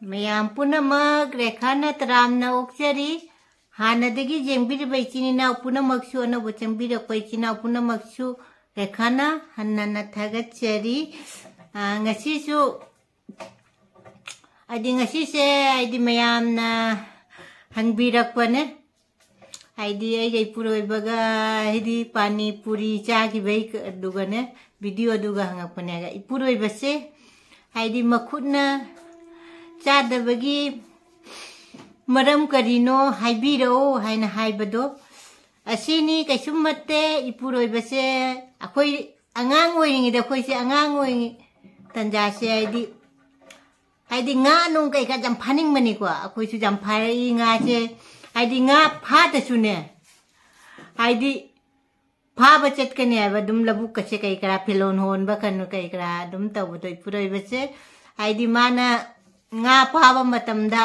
मयाम पुनमक रेखाना तरामना ओक्चरी हानदगी जेंबिरबा इचिनिनाव पुनमक्सु अनबो चंबिरक्पा इचिनाव पुनमक्सु रेखाना हन्नना थागच्चरी ngasisu adi ngasise adi mayamna hangbirakpane adi ai puroibaga adi pani puri chagi baik adugane video aduga hangapane ga ipuroibase adi makhutna ꯆꯥꯗꯕꯒꯤ ꯃꯔꯝ ꯀꯔꯤꯅꯣ ꯍꯥꯏꯕꯤꯔꯛꯑꯣ ꯍꯥꯏꯅ ꯍꯥꯏꯕꯗꯣ ꯑꯁꯤꯅꯤ ꯀꯩꯁꯨꯝꯃꯠꯇꯦ ꯏꯄꯨꯔꯣꯏꯕꯁꯦ ꯑꯩꯈꯣꯏ ꯑꯉꯥꯡ ꯑꯣꯏꯔꯤꯉꯩꯗ ꯑꯩꯈꯣꯏꯁꯦ ꯑꯉꯥꯡ ꯑꯣꯏꯔꯤ ꯇꯟꯖꯥꯁꯦ ꯍꯥꯏꯗꯤ ꯉꯥ ꯅꯨꯡ ꯀꯩꯀꯥ ꯌꯥꯝ ꯐꯥꯅꯤꯡꯕꯅꯤꯀꯣ ꯑꯩꯈꯣꯏꯁꯨ ꯌꯥꯝ ꯐꯥꯔꯛꯏ ꯉꯥꯁꯦ ꯍꯥꯏꯗꯤ ꯉꯥ ꯐꯥꯗꯁꯨꯅꯦ ꯍꯥꯏꯗꯤ ꯐꯥꯕ ꯆꯠꯀꯅꯤ ꯍꯥꯏꯕ ꯑꯗꯨꯝ ꯂꯧꯕꯨꯛꯀꯁꯦ ꯀꯩ ꯀꯔꯥ ꯐꯤꯂꯣꯟ ꯍꯣꯟꯕ ꯀꯩꯅꯣ ꯀꯩ ꯀꯔꯥ ꯑꯗꯨꯝ ꯇꯧꯕꯗꯣ ꯏꯄꯨꯔꯣꯏꯕꯁꯦ ꯍꯥꯏꯗꯤ ꯃꯥꯅ nga paba matamda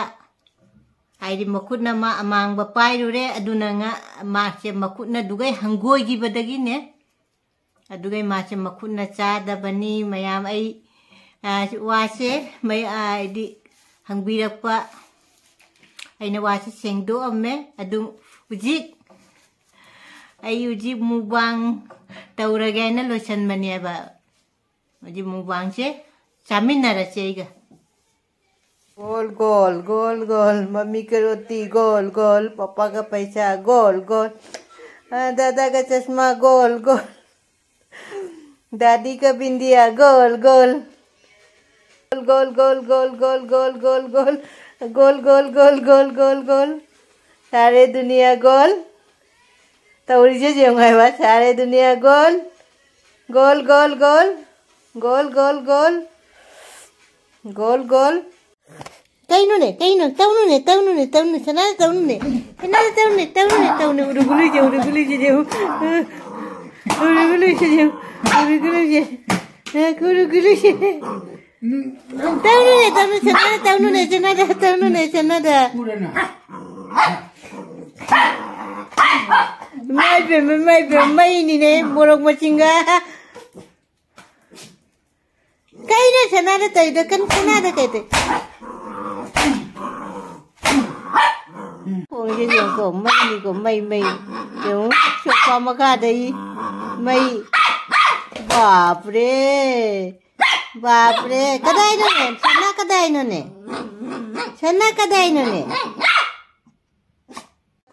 haidi makutna ma amangba pairure aduna nga mache makutna dugai hangoi gi badagi ne adugai mache makutna chada bani mayam ai wase mai aidi hangbirakpa aina wase sengdo amme adu ujik ai ujik mubang taurage na losan mani ba ujik mubang che chaminara cheiga गोल गोल गोल गोल mummy की रोटी गोल गोल पापा का पैसा गोल गोल दादा का चश्मा गोल गोल दादी का बिंदिया गोल गोल गोल गोल गोल गोल गोल गोल गोल गोल गोल गोल गोल गोल गोल सारे दुनिया गोल तौरी से जेंगा सारे दुनिया गोल गोल गोल गोल गोल गोल गोल गोल गोल Tainu ne, taunu ne, sana taunu ne, urugulu je, sana da. Mai ni ne, borok macingga. Kaina sana da taida kan sana da kaite. Ôi cái của mây kiểu chụp qua mà cả đấy mây बाप रे कदाई न ने छन्ना कदाई न ने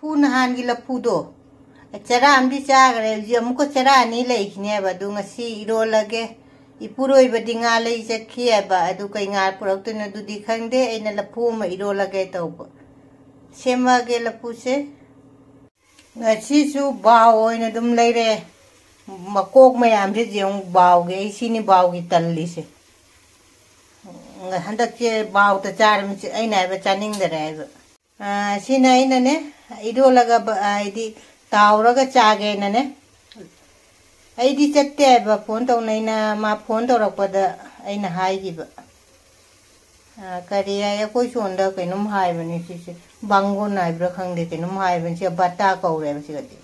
फून हान की लफू दो चरा हम भी चागरे जी हमको चरा नहीं लेखने बदु ngasi iro lage ipuroi badinga lei chakhi ba adu kai nga purak tu na du di khangde aina lafú ma iro lage tawba सेमा के लपूसे ngasisu baw oina dum leire makok mayam se jeong baw ge isini baw gi talli se handak che baw ta char mi aina ba chaning da re sina ina ne ido laga aidi tawra ga chage na ne aidi chatte ba phone taw naina ma phone taw rak pa da aina hai gi ba kariya ya koi sonda kainum hai bani se bango nai bra khangde kainum hai ban se bata kaure ba se gati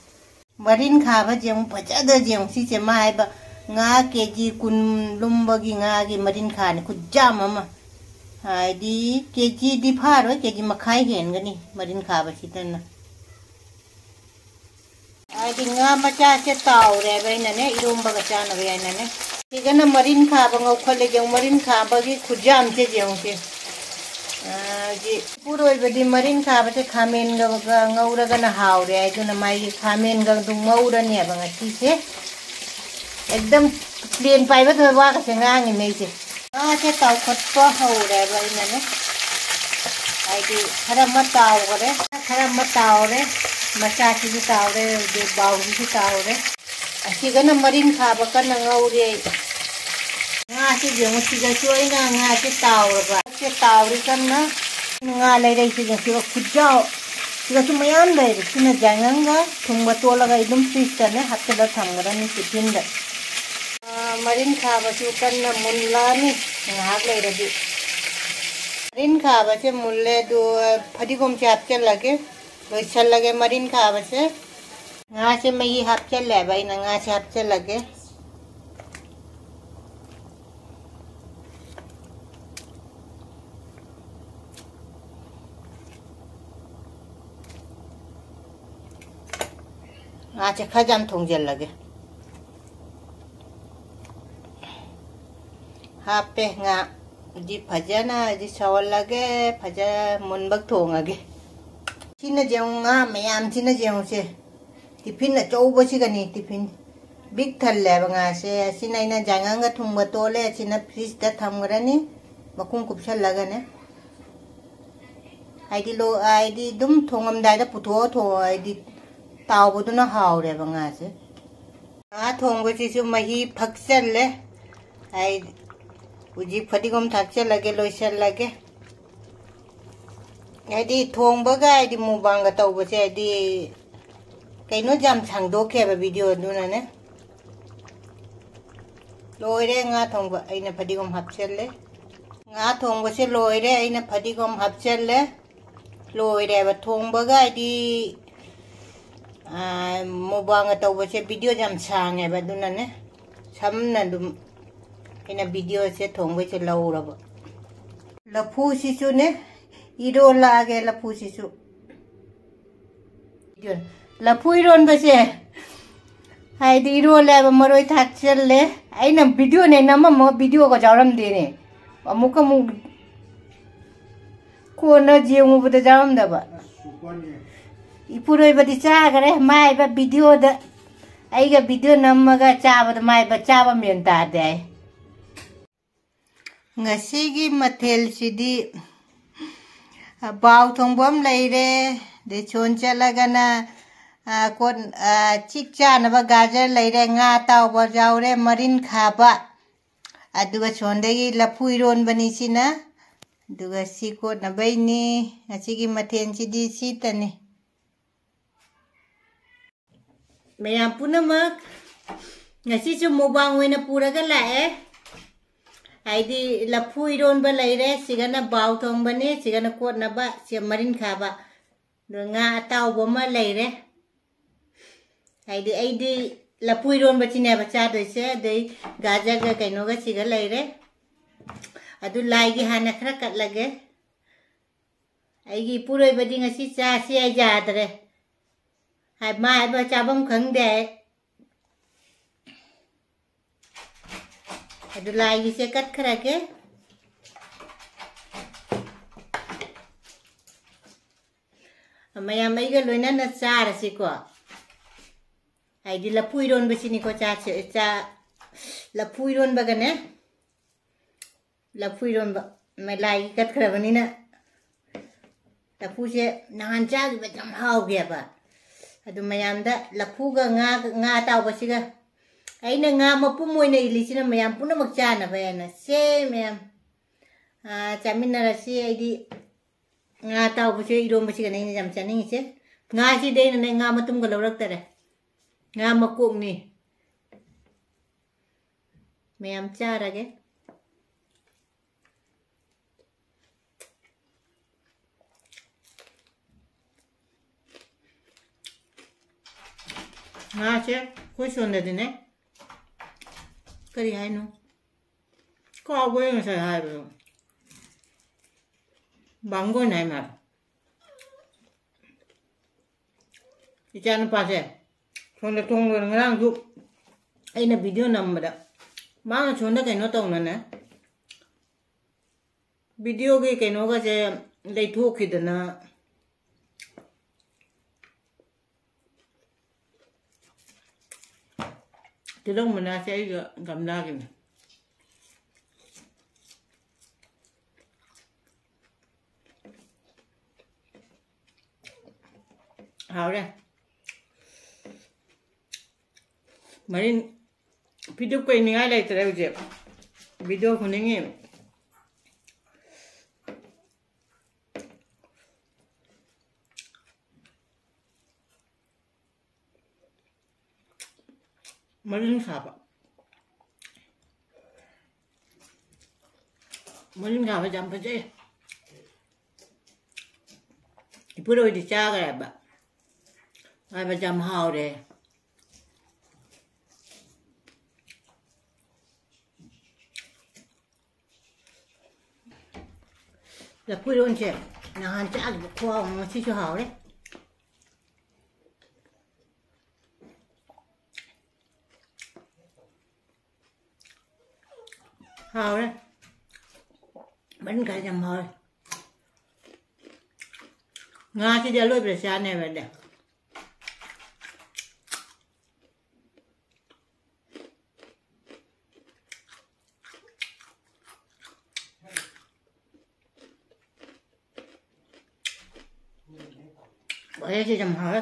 marin khaba jeng pachada jeng si che mai ba nga keji kun lumba gi nga gi marin khane khujam mama hai di keji di pharo keji makhai hen gani marin khaba si tan ai di nga macha che taure ba ina ne irumba ga chana ba ina ne igana marin khaba ngau khole jeng marin khaba gi khujam che jeng se जी पुरोई बदी marine खाबे ते खामेन ग ngौरा ग न Haware ai दुना माई खामेन ग दुं मौरा ने बंग ती से एकदम प्लेन पाइबा थ वा का से ngang nei से से ताव खत प हौरे ब इन ने ai di खरा म ताव रे मचा की ताव रे दे बाव की ताव रे असि ग न मरीन खाबा क न ngौरे nga से जेमु सी ग चोई nga से ताव ब से तावरी करना nga lai dai si ga khujao siga su mayam dai sina janganga thungba to laga idum fish ne hatta da thangara ni titin da marin khaba su kanna mulla ni ngak lai da di marin khaba se mulle do phadigom chap chal lage loisal lage marin khaba se nga se mai hap chal le bai na nga se hap chal lage आचे खजाम थोंजल लगे हापे nga di phajana di sawal lage phaja munbak thongage sina jeong nga mayam sina jeong se tiffin na chouba si gani tiffin big thal le ba nga se sina ina jangang ga thungba tole sina fridge da thamgrani makung kupsal laga ne aidi lo aidi dum thongam dai da putho tho aidi taw bu na haw re ba nga se a thongba si su mahi phaksal le ai उजी फटिगम थाकचे लगे लोइसल लगे आदि थोंबगा आदि मुबांगा तौबसे आदि कइनो जाम सांगदोखेबा video दुनाने लोइरे nga थोंबा आइना फटिगम हापचेले nga थोंबसे लोइरे आइना फटिगम हापचेले लोइरे बा थोंबगा आदि मुबांगा तौबसे video जाम सांगेबा दुनाने samna dum ina video se thongwe se lauraba lapu sisu ne iro lage lapu sisu lapu iron base hai di iro le ba maroi thak chel le aina video ne nama mo video ko jaram de ne amuka mu ko na je mu bu da jaram da ba ipuroi ba di cha gare mai ba video da ai ga video namaga cha ba da mai ba cha ba men ta de ngasi mathel sidi baw thongbom leire de choncha lagana kon chikcha na ba gajar leire nga taw ba jawre marin khaba aduga chondegi lapuiron bani sina duga siko na baini ngasi mathel sidi sitani mayam punamak ngasi chu mobang wena puraga lae आइदी लफू इरोन बा लेरे सिगना बाव थोंग बने सिगना coat ना बा से मरिन खाबा nga ataw bo ma leire आइदी लफू इरोन बचिने बचा दोइसे दei गाजा ga kaino ga siga leire adu lai gi hana khara kat lage aigi puroi badi ngasi cha si ai ja dre hai mai ba cha bam khang de aduh lagi saya kat kerake amaya mai ga loina na chara si ko ai di lapuiron besini ko cha cha lapuiron bagane lapuiron ba mai lagi kat kerabani na lapu se nangan cha ba jam hau ge ba aduh mayam da lapu ga nga taw basiga aina nga mapumoi na ilisina mayam puna magchana bayana se mayam chamina rasi aidi nga taw bose irom basi kana ina jam chani se nga si de na nga matum ga lawrak tare nga makok ni mayam chara ge nga se kushonda dine kari hai no ko agwe na sai hai ro bango nai ma ijan pa se thonda thong ngrang ju aina video namda ma chonda kaino tawna na video ge kaino ga je lei thokidana tilong mana sai ga gamna gin hao ra marin video ko ni ai lai tere je video khuningi marin khaba jam pa je ipuro di cha ga ba ai ba jam hao de la puro nche na han cha ga ko ma chi chu hao de hào đấy bánh cải chầm hồi nga chỉ để lôi về xa này vậy đẹp bỏ ra chỉ chầm hồi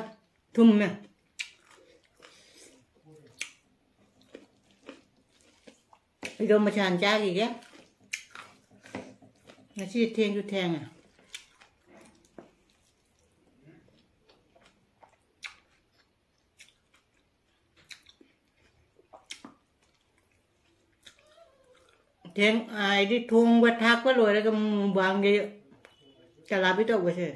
thum nè video mà chán cha gì ghé nó chỉ thêm chút thèn à thèn ai đi thùng vật thác quá rồi cái vàng gì chả làm biết đâu vậy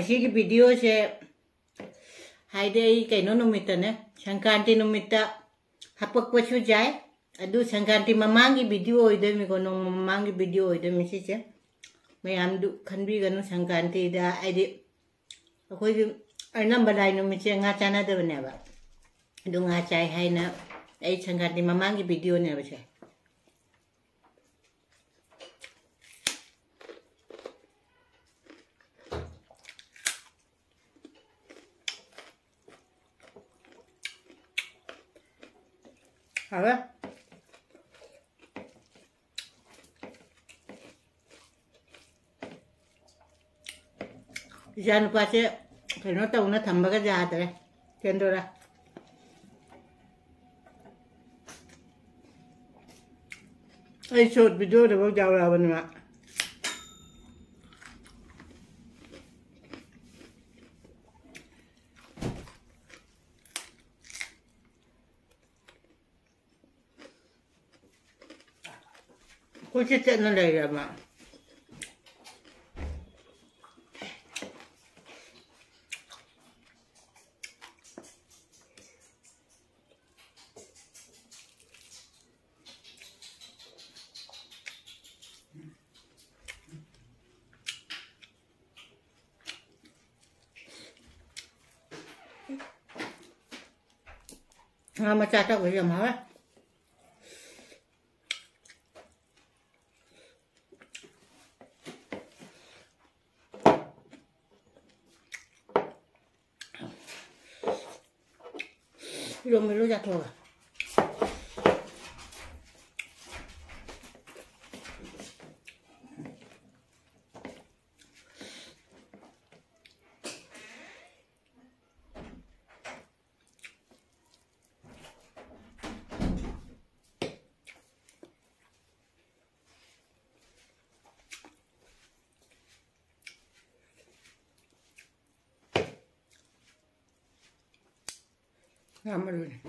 chứ cái video sẽ hai đây cái nó numita nè Sangkanti numita hapak pasu jai adu Sangkanti mamangi video ide mi kono mamangi video ide mi sih ya mayam du khanbi ganu Sangkanti da ide akoi di arnam badai numita ngacana da bane ba du ngacai hai na ai Sangkanti mamangi video ne ba sih apa? Jangan lupa sih, kalau tahu na tambah ke jahat ya, cendera. Ay short video dah jauh lah benar. कुछ channel रहेगा माँ हाँ मैं चाहता हूँ ये हमारा Belum dulu jatuh. Lama dulu nih.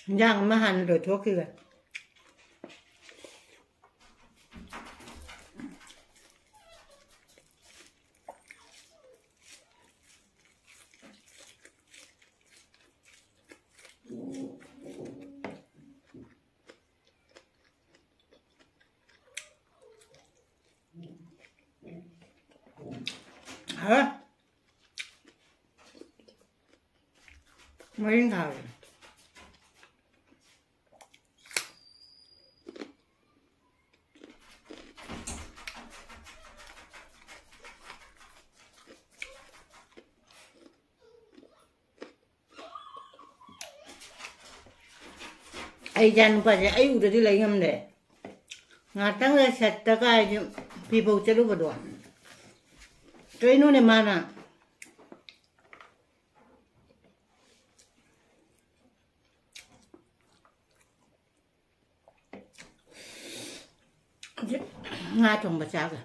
Yang mahan rồi thuốc kia. Hả? Mấy ngày. Ay jangan lupa ya, ay udah di lagi ngamde. Ngatang lah set taka aja, people celu berdua. Cái nó này mà nè. Nga trồng bà sao kìa.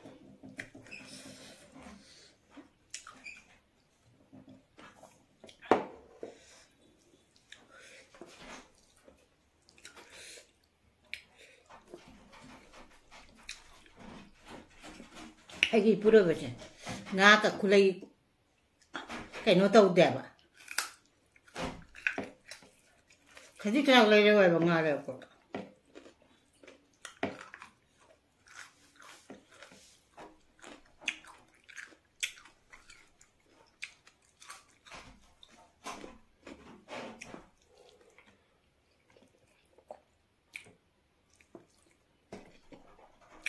Cái pura vậy nga cả kulay cái nó tàu đẹp à cái gì cái này rồi bằng nga rồi cô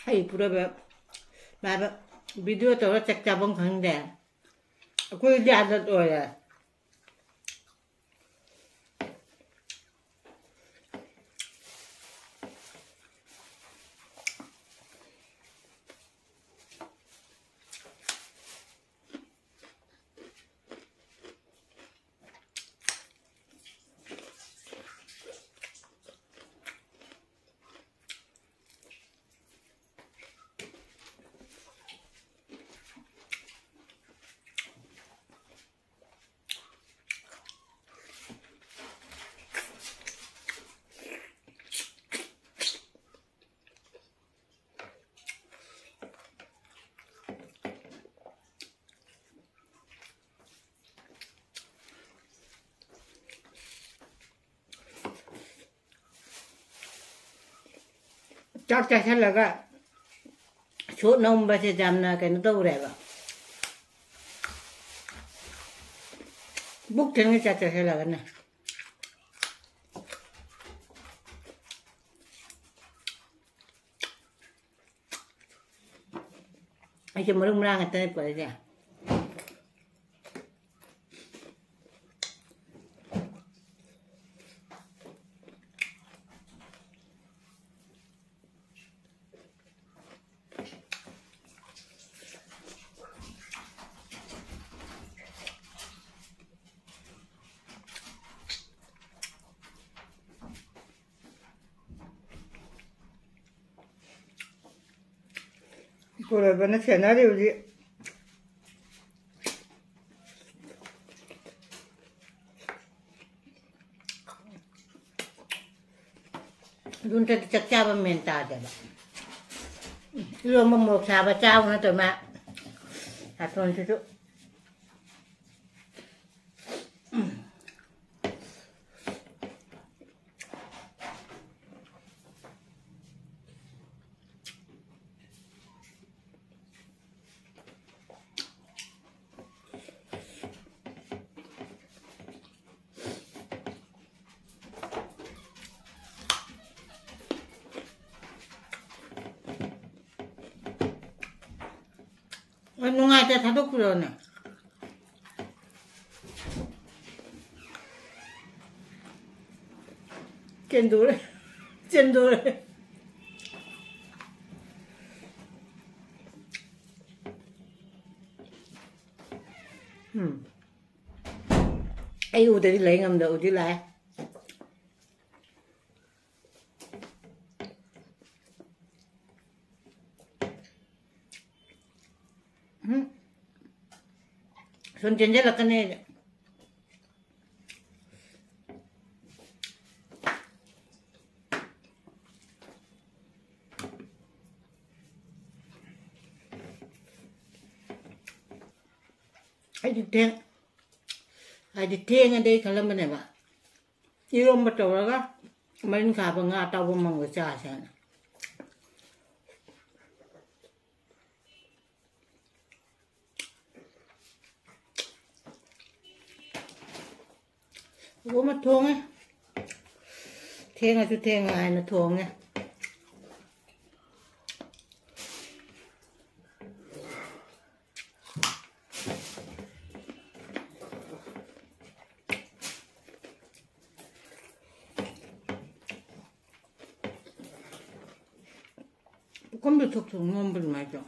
cái pura vậy mà video tôi chắc chắn bằng thằng đẹp cô đi ăn rồi à chắc chắn là cái số nông bây giờ làm là cái nó đâu đẹp à bút trên cái chắc chắn là cái này ai cho mà lúc ra người ta phải gì à cô là vẫn sẽ nói điều gì luôn chắc chắc cha bên miền ta đấy luôn mà một xà bà trao nó tụi mà hạt con chút chút nó ngay ta thắt rồi nè trên đuôi ai u thì lấy ngầm đậu chứ lại xuân trên rất là cái này ai đi thiêng ở đây kalau mana ba yêu mà trâu đó mình khá bằng ngà tàu bằng măng cha xem gỗ mà thùng ấy thiêng là chú thiêng ai nó thùng ấy con bị thuộc ngon bên ngoài rồi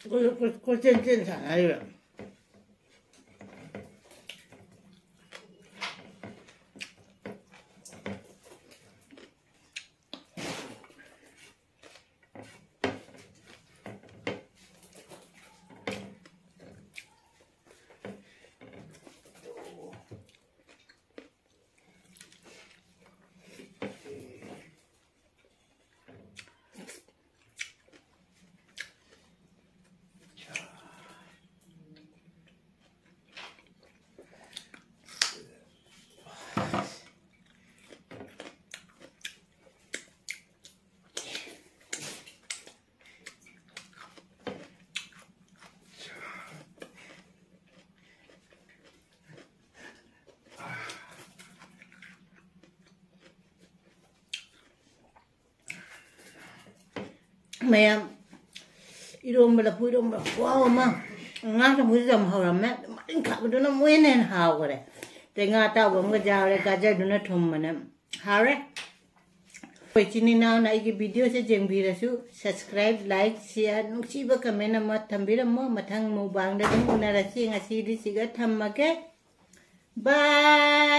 꼴 잘하요. Mẹ irom bela puirom bela wow ma nga sa muzi jam hawra me marin kha do na muin hen haw kare te nga ta bom ga jaw le ka ja do na thum mana hare koi chini na na igi video se jeng bi ra su subscribe like share nu chi ba comment ma thambira mo mathang mo bang da dum una ra si nga si di si ga tham ma ke bye.